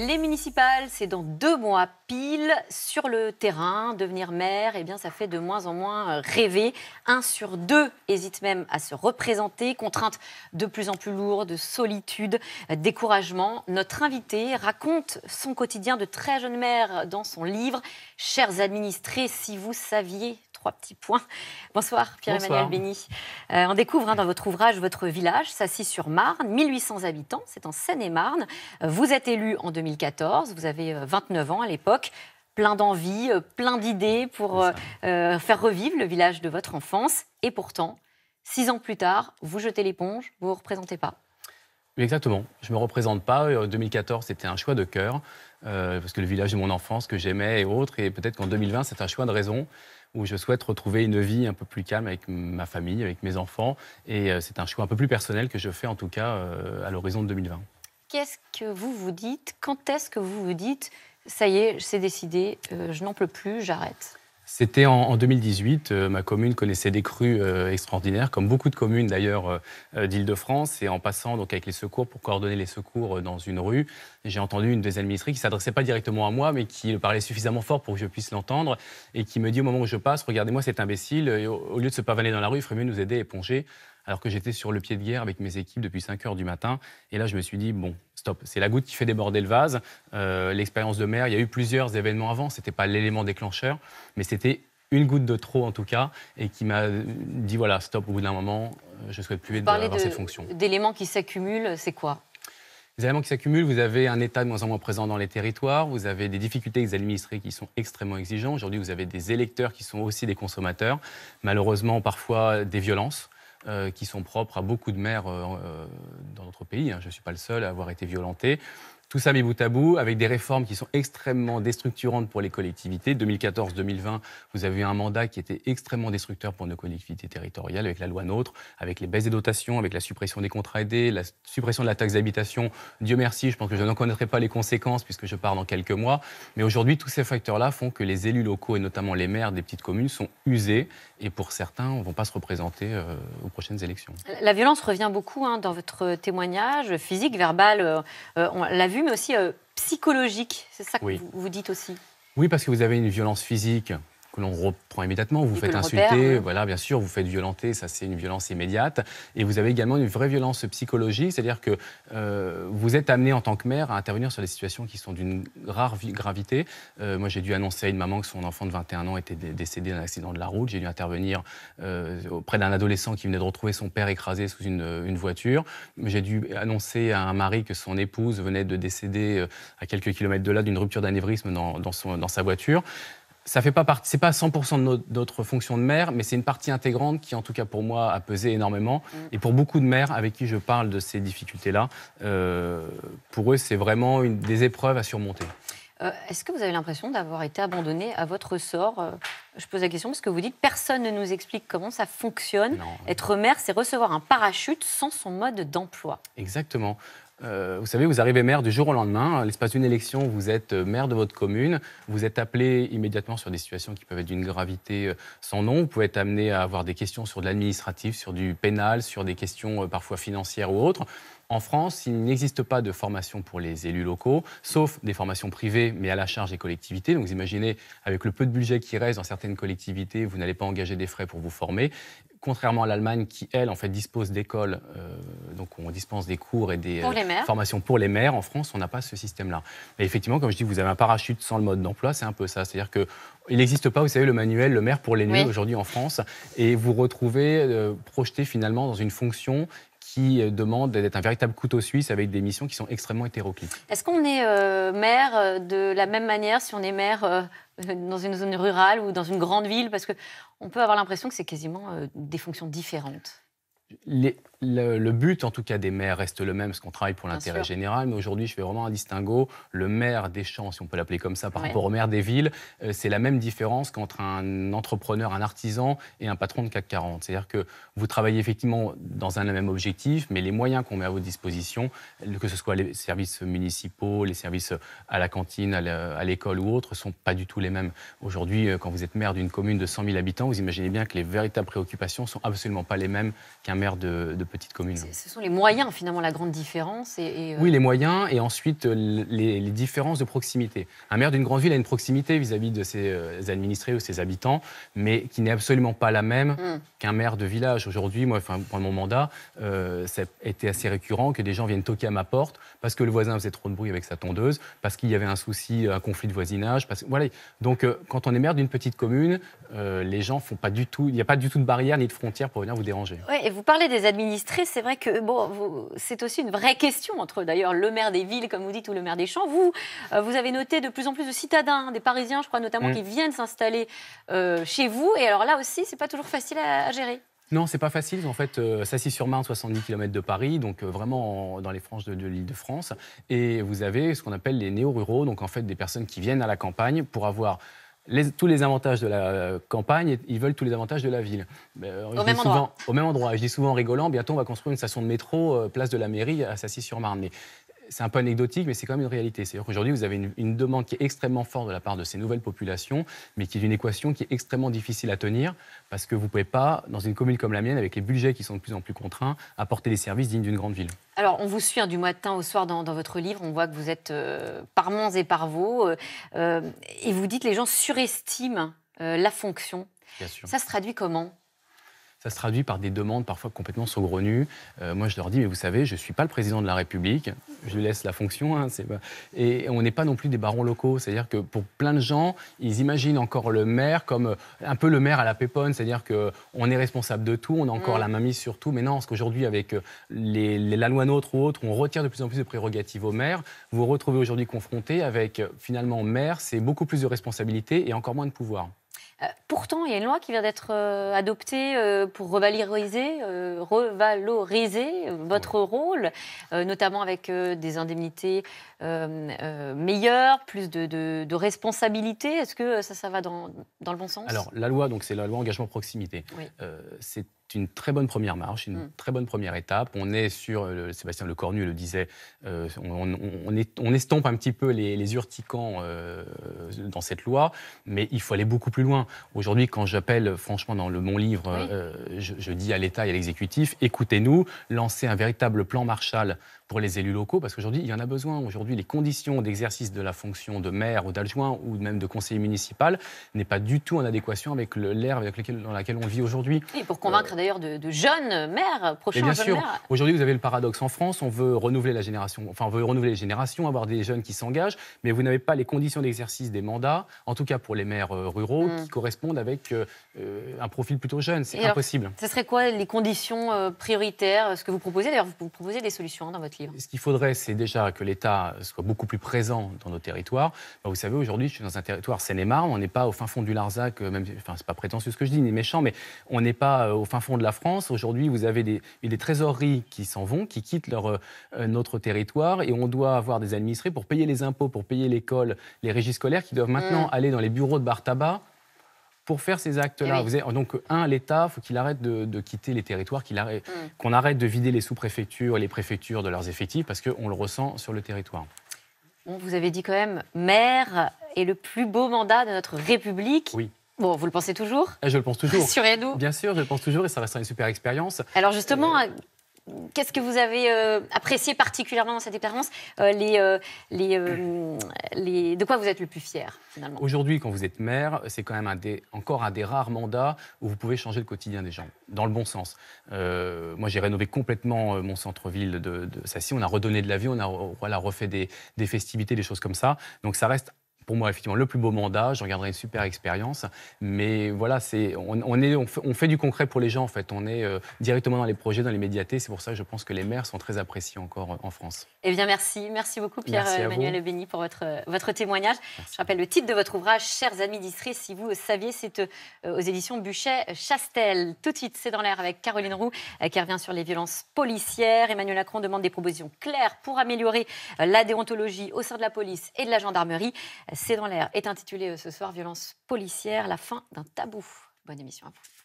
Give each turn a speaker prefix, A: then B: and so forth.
A: Les municipales, c'est dans 2 mois pile. Sur le terrain, devenir maire, eh bien, ça fait de moins en moins rêver. 1 sur 2 hésite même à se représenter. Contrainte de plus en plus lourde, solitude, découragement. Notre invité raconte son quotidien de très jeune mère dans son livre « Chers administrés, si vous saviez ». 3 petits points. Bonsoir Pierre-Emmanuel Bény. On découvre dans votre ouvrage votre village, Sacy-sur-Marne, 1800 habitants, c'est en Seine-et-Marne. Vous êtes élu en 2014, vous avez 29 ans à l'époque, plein d'envie, plein d'idées pour faire revivre le village de votre enfance. Et pourtant, 6 ans plus tard, vous jetez l'éponge, vous ne vous représentez pas.
B: Exactement, je ne me représente pas. En 2014, c'était un choix de cœur, parce que le village de mon enfance que j'aimais et autres, et peut-être qu'en 2020, c'est un choix de raison, où je souhaite retrouver une vie un peu plus calme avec ma famille, avec mes enfants. Et c'est un choix un peu plus personnel que je fais, en tout cas, à l'horizon de 2020.
A: Qu'est-ce que vous vous dites? Quand est-ce que vous vous dites « ça y est, c'est décidé, je n'en peux plus, j'arrête » ?
B: C'était en 2018. Ma commune connaissait des crues extraordinaires, comme beaucoup de communes d'ailleurs d'Île-de-France. Et en passant donc, avec les secours pour coordonner les secours dans une rue, j'ai entendu une des administrées qui ne s'adressait pas directement à moi, mais qui parlait suffisamment fort pour que je puisse l'entendre, et qui me dit au moment où je passe, regardez-moi cet imbécile, et au lieu de se pavaner dans la rue, il ferait mieux nous aider à éponger. Alors que j'étais sur le pied de guerre avec mes équipes depuis 5 heures du matin. Et là, je me suis dit, bon, stop, c'est la goutte qui fait déborder le vase. L'expérience de maire, il y a eu plusieurs événements avant, ce n'était pas l'élément déclencheur, mais c'était une goutte de trop en tout cas, et qui m'a dit, voilà, stop, au bout d'un moment, je ne souhaite plus avoir cette fonction.
A: D'éléments qui s'accumulent, c'est quoi ?
B: Les éléments qui s'accumulent, vous avez un État de moins en moins présent dans les territoires, vous avez des difficultés avec les administrés qui sont extrêmement exigeants. Aujourd'hui, vous avez des électeurs qui sont aussi des consommateurs, malheureusement parfois des violences. Qui sont propres à beaucoup de maires dans notre pays. Je ne suis pas le seul à avoir été violenté. Tout ça mis bout à bout, avec des réformes qui sont extrêmement déstructurantes pour les collectivités. 2014-2020, vous avez eu un mandat qui était extrêmement destructeur pour nos collectivités territoriales, avec la loi NOTRe, avec les baisses des dotations, avec la suppression des contrats aidés, la suppression de la taxe d'habitation. Dieu merci, je pense que je n'en connaîtrai pas les conséquences, puisque je pars dans quelques mois. Mais aujourd'hui, tous ces facteurs-là font que les élus locaux, et notamment les maires des petites communes, sont usés, et pour certains, ne vont pas se représenter aux prochaines élections.
A: La violence revient beaucoup dans votre témoignage, physique, verbal, on l'a vu, mais aussi psychologique. C'est ça que vous dites aussi.
B: Oui, parce que vous avez une violence physique que l'on reprend immédiatement. Vous faites insulter, voilà, bien sûr, vous faites violenter, ça c'est une violence immédiate. Et vous avez également une vraie violence psychologique, c'est-à-dire que vous êtes amené en tant que mère à intervenir sur des situations qui sont d'une rare gravité. Moi, j'ai dû annoncer à une maman que son enfant de 21 ans était décédé d'un accident de la route. J'ai dû intervenir auprès d'un adolescent qui venait de retrouver son père écrasé sous une voiture. J'ai dû annoncer à un mari que son épouse venait de décéder à quelques kilomètres de là d'une rupture d'anévrisme dans sa voiture. Ça fait pas partie, c'est pas 100% de notre fonction de maire, mais c'est une partie intégrante qui, en tout cas pour moi, a pesé énormément. Et pour beaucoup de maires avec qui je parle de ces difficultés-là, pour eux, c'est vraiment des épreuves à surmonter.
A: Est-ce que vous avez l'impression d'avoir été abandonné à votre sort ? Je pose la question parce que vous dites personne ne nous explique comment ça fonctionne. Non. Être maire, c'est recevoir un parachute sans son mode d'emploi.
B: Exactement. Vous savez, vous arrivez maire du jour au lendemain. À l'espace d'une élection, vous êtes maire de votre commune. Vous êtes appelé immédiatement sur des situations qui peuvent être d'une gravité sans nom. Vous pouvez être amené à avoir des questions sur de l'administratif, sur du pénal, sur des questions parfois financières ou autres. En France, il n'existe pas de formation pour les élus locaux, sauf des formations privées, mais à la charge des collectivités. Donc vous imaginez, avec le peu de budget qui reste dans certaines collectivités, vous n'allez pas engager des frais pour vous former. Contrairement à l'Allemagne qui, elle, en fait, dispose d'écoles, donc on dispense des cours et des formations pour les maires. En France, on n'a pas ce système-là. Mais effectivement, comme je dis, vous avez un parachute sans le mode d'emploi, c'est un peu ça. C'est-à-dire qu'il n'existe pas, vous savez, le manuel, le maire pour les nuls aujourd'hui en France, et vous retrouvez projeté finalement dans une fonction qui demande d'être un véritable couteau suisse avec des missions qui sont extrêmement hétéroclites.
A: Est-ce qu'on est maire de la même manière si on est maire dans une zone rurale ou dans une grande ville ? Parce qu'on peut avoir l'impression que c'est quasiment des fonctions différentes.
B: Le but, en tout cas, des maires reste le même, parce qu'on travaille pour l'intérêt général. Mais aujourd'hui, je fais vraiment un distinguo. Le maire des champs, si on peut l'appeler comme ça, par rapport au maire des villes, c'est la même différence qu'entre un entrepreneur, un artisan et un patron de CAC 40. C'est-à-dire que vous travaillez effectivement dans un même objectif, mais les moyens qu'on met à votre disposition, que ce soit les services municipaux, les services à la cantine, à l'école ou autres, ne sont pas du tout les mêmes. Aujourd'hui, quand vous êtes maire d'une commune de 100 000 habitants, vous imaginez bien que les véritables préoccupations ne sont absolument pas les mêmes qu'un maire de petites communes.
A: Ce sont les moyens, finalement, la grande différence.
B: Oui, les moyens et ensuite les différences de proximité. Un maire d'une grande ville a une proximité vis-à-vis de ses administrés ou ses habitants, mais qui n'est absolument pas la même qu'un maire de village. Aujourd'hui, moi, pendant mon mandat, ça a été assez récurrent que des gens viennent toquer à ma porte parce que le voisin faisait trop de bruit avec sa tondeuse, parce qu'il y avait un souci, un conflit de voisinage. Voilà. Donc, quand on est maire d'une petite commune, les gens font pas du tout, il n'y a pas du tout de barrière ni de frontière pour venir vous déranger.
A: Ouais, et vous parlez des administrés, c'est vrai que c'est aussi une vraie question entre d'ailleurs le maire des villes, comme vous dites, ou le maire des champs. Vous avez noté de plus en plus de citadins, des Parisiens, je crois notamment, qui viennent s'installer chez vous. Et alors là aussi, c'est pas toujours facile à gérer.
B: Non, c'est pas facile. En fait, Sacy-sur-Marne, 70 km de Paris, donc vraiment dans les franges de l'Île-de-France. Et vous avez ce qu'on appelle les néo-ruraux, donc en fait des personnes qui viennent à la campagne pour avoir tous les avantages de la campagne, et ils veulent tous les avantages de la ville.
A: Au même endroit.
B: Au même endroit. Je dis souvent en rigolant, bientôt on va construire une station de métro, place de la mairie, à Sacy-sur-Marne. Mais c'est un peu anecdotique, mais c'est quand même une réalité. C'est-à-dire qu'aujourd'hui, vous avez une demande qui est extrêmement forte de la part de ces nouvelles populations, mais qui est une équation qui est extrêmement difficile à tenir, parce que vous ne pouvez pas, dans une commune comme la mienne, avec les budgets qui sont de plus en plus contraints, apporter des services dignes d'une grande ville.
A: Alors, on vous suit du matin au soir dans votre livre. On voit que vous êtes par Mons et par Vaux. Et vous dites que les gens surestiment la fonction.
B: Bien sûr.
A: Ça se traduit comment ?
B: Ça se traduit par des demandes parfois complètement saugrenues. Moi, je leur dis, mais vous savez, je ne suis pas le président de la République, je laisse la fonction, et on n'est pas non plus des barons locaux. C'est-à-dire que pour plein de gens, ils imaginent encore le maire comme un peu le maire à la Péponne, c'est-à-dire qu'on est responsable de tout, on a encore la mainmise sur tout. Mais non, parce qu'aujourd'hui, avec la loi NOTRe ou autre, on retire de plus en plus de prérogatives aux maires. Vous vous retrouvez aujourd'hui confronté avec, finalement, maire, c'est beaucoup plus de responsabilités et encore moins de pouvoir.
A: Pourtant, il y a une loi qui vient d'être adoptée pour revaloriser votre rôle, notamment avec des indemnités meilleures, plus de responsabilités. Est-ce que ça va dans le bon sens ?
B: Alors, la loi, donc, c'est la loi engagement proximité. Oui. C'est une très bonne première marche, une très bonne première étape. On est sur, Sébastien Lecornu le disait, on estompe un petit peu les urticants dans cette loi, mais il faut aller beaucoup plus loin. Aujourd'hui, quand j'appelle, franchement, dans mon livre, je dis à l'État et à l'exécutif, écoutez-nous, lancez un véritable plan Marshall pour les élus locaux, parce qu'aujourd'hui, il y en a besoin. Aujourd'hui, les conditions d'exercice de la fonction de maire ou d'adjoint ou même de conseiller municipal n'est pas du tout en adéquation avec l'ère dans laquelle on vit aujourd'hui.
A: Et pour convaincre d'ailleurs de jeunes maires, prochains jeunes maires. Bien sûr,
B: aujourd'hui, vous avez le paradoxe en France, on veut renouveler les générations, avoir des jeunes qui s'engagent, mais vous n'avez pas les conditions d'exercice des mandats, en tout cas pour les maires ruraux, qui correspondent avec un profil plutôt jeune. C'est impossible.
A: Ce serait quoi les conditions prioritaires, ce que vous proposez ? D'ailleurs, vous proposez des solutions dans votre livre.
B: Ce qu'il faudrait, c'est déjà que l'État soit beaucoup plus présent dans nos territoires. Vous savez, aujourd'hui, je suis dans un territoire Seine-et-Marne, on n'est pas au fin fond du Larzac, c'est pas prétentieux ce que je dis, ni méchant, mais on n'est pas au fin fond de la France. Aujourd'hui, vous avez des trésoreries qui s'en vont, qui quittent notre territoire, et on doit avoir des administrés pour payer les impôts, pour payer l'école, les régies scolaires, qui doivent maintenant aller dans les bureaux de bar tabac pour faire ces actes-là. Donc, l'État, il faut qu'il arrête de quitter les territoires, qu'on arrête de vider les sous-préfectures et les préfectures de leurs effectifs, parce qu'on le ressent sur le territoire.
A: Bon, vous avez dit quand même, maire est le plus beau mandat de notre République.
B: Oui.
A: Bon, vous le pensez toujours ?
B: Je le pense toujours.
A: Rassurez-nous.
B: Bien sûr, je le pense toujours, et ça restera une super expérience.
A: Alors justement... Qu'est-ce que vous avez apprécié particulièrement dans cette expérience de quoi vous êtes le plus fier, finalement ?
B: Aujourd'hui, quand vous êtes maire, c'est quand même encore un des rares mandats où vous pouvez changer le quotidien des gens, dans le bon sens. Moi, j'ai rénové complètement mon centre-ville de Sacy. On a redonné de la vie, on a refait des festivités, des choses comme ça. Donc ça reste... Pour moi, effectivement, le plus beau mandat, je regarderai une super expérience. Mais voilà, on fait du concret pour les gens, en fait. On est directement dans les projets, dans l'immédiateté. C'est pour ça que je pense que les maires sont très appréciés encore en France.
A: Eh bien, merci. Merci beaucoup, Pierre-Emmanuel Bény, pour votre témoignage. Merci. Je rappelle le titre de votre ouvrage, Chers administrés, si vous saviez, c'est aux éditions Buchet-Chastel. Tout de suite, c'est dans l'air avec Caroline Roux, qui revient sur les violences policières. Emmanuel Macron demande des propositions claires pour améliorer la déontologie au sein de la police et de la gendarmerie. C'est dans l'air est intitulé ce soir « Violence policière, la fin d'un tabou ». Bonne émission à vous.